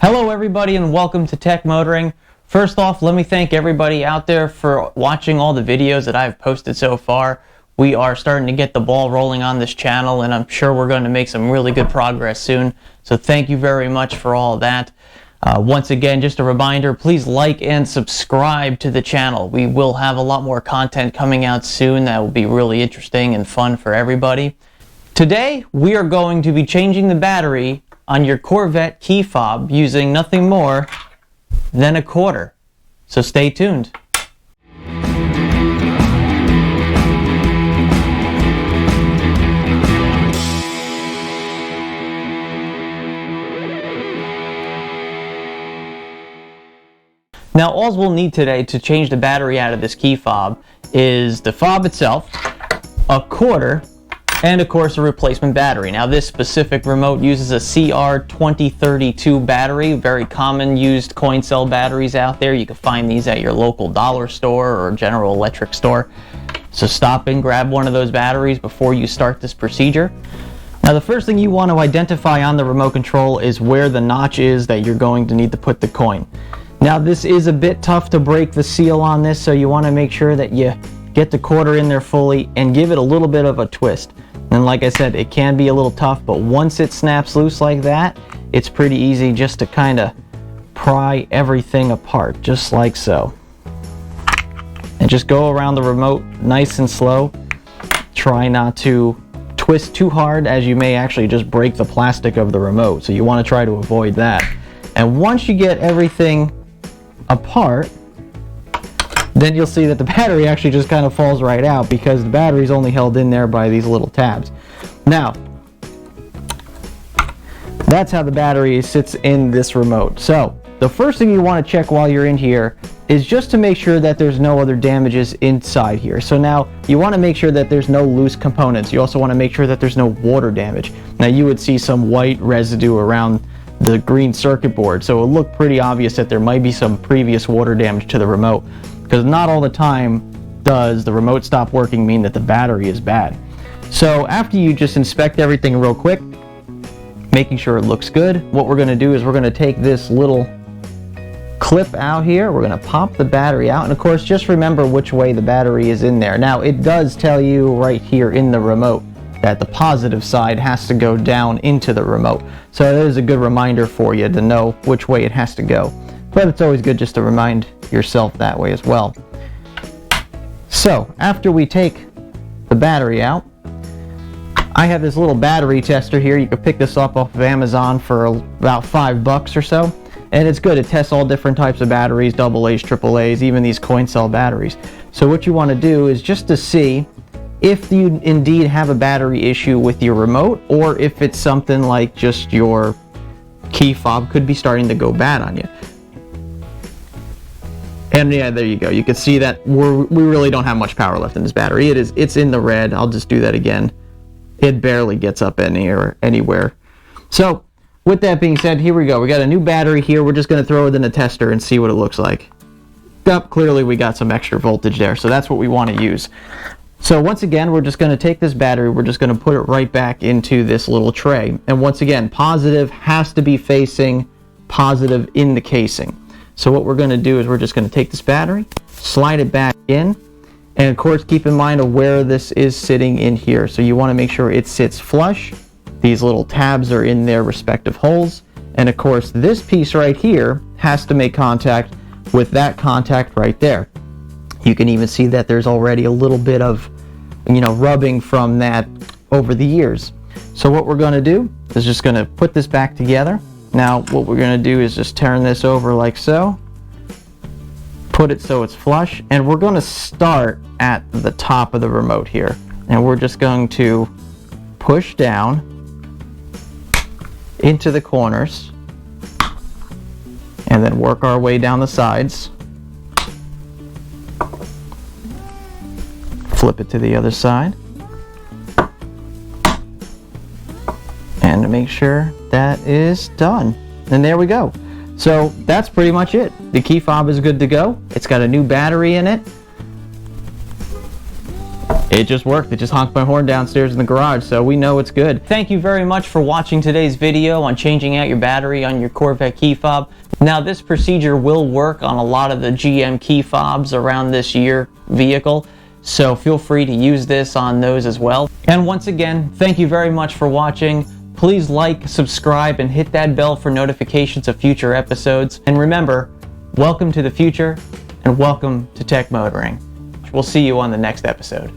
Hello everybody and welcome to Tech Motoring. First off, let me thank everybody out there for watching all the videos that I've posted so far. We are starting to get the ball rolling on this channel and I'm sure we're going to make some really good progress soon. So thank you very much for all of that. Once again, just a reminder, please like and subscribe to the channel. We will have a lot more content coming out soon that will be really interesting and fun for everybody. Today, we are going to be changing the battery on your Corvette key fob using nothing more than a quarter. So stay tuned. Now, all we'll need today to change the battery out of this key fob is the fob itself, a quarter, and of course a replacement battery. Now this specific remote uses a CR2032 battery, very common used coin cell batteries out there. You can find these at your local dollar store or General Electric store. So stop and grab one of those batteries before you start this procedure. Now the first thing you want to identify on the remote control is where the notch is that you're going to need to put the coin. Now this is a bit tough to break the seal on this, so you want to make sure that you get the quarter in there fully and give it a little bit of a twist. And like I said, it can be a little tough, but once it snaps loose like that, it's pretty easy just to kind of pry everything apart, just like so. And just go around the remote nice and slow. Try not to twist too hard, as you may actually just break the plastic of the remote, so you want to try to avoid that. And once you get everything apart, then you'll see that the battery actually just kind of falls right out because the battery is only held in there by these little tabs. Now, that's how the battery sits in this remote. So the first thing you want to check while you're in here is just to make sure that there's no other damages inside here. So now you want to make sure that there's no loose components. You also want to make sure that there's no water damage. Now you would see some white residue around the green circuit board, so it looked pretty obvious that there might be some previous water damage to the remote, because not all the time does the remote stop working mean that the battery is bad. So after you just inspect everything real quick, making sure it looks good, what we're going to do is we're going to take this little clip out here, we're going to pop the battery out, and of course just remember which way the battery is in there. Now it does tell you right here in the remote that the positive side has to go down into the remote, so that is a good reminder for you to know which way it has to go. But it's always good just to remind yourself that way as well. So after we take the battery out, I have this little battery tester here. You can pick this up off of Amazon for about $5 or so, and it's good. It tests all different types of batteries, AA's, AAA's, even these coin cell batteries. So what you want to do is just to see if you indeed have a battery issue with your remote, or if it's something like just your key fob could be starting to go bad on you. And yeah, there you go. You can see that we really don't have much power left in this battery. It's in the red. I'll just do that again. It barely gets up anywhere. So with that being said, here we go. We got a new battery here. We're just going to throw it in a tester and see what it looks like. Yep, clearly we got some extra voltage there, so that's what we want to use. So once again, we're just going to take this battery, we're just going to put it right back into this little tray. And once again, positive has to be facing positive in the casing. So what we're going to do is we're just going to take this battery, slide it back in, and of course keep in mind of where this is sitting in here. So you want to make sure it sits flush. These little tabs are in their respective holes. And of course this piece right here has to make contact with that contact right there. You can even see that there's already a little bit of, rubbing from that over the years. So what we're going to do is just going to put this back together. Now what we're going to do is just turn this over like so, put it so it's flush, and we're going to start at the top of the remote here, and we're just going to push down into the corners and then work our way down the sides. Flip it to the other side, and to make sure that is done. And there we go. So that's pretty much it. The key fob is good to go. It's got a new battery in it. It just worked. It just honked my horn downstairs in the garage, so we know it's good. Thank you very much for watching today's video on changing out your battery on your Corvette key fob. Now, this procedure will work on a lot of the GM key fobs around this year vehicle, so feel free to use this on those as well. And once again, thank you very much for watching. Please like, subscribe, and hit that bell for notifications of future episodes. And remember, welcome to the future, and welcome to Tech Motoring. We'll see you on the next episode.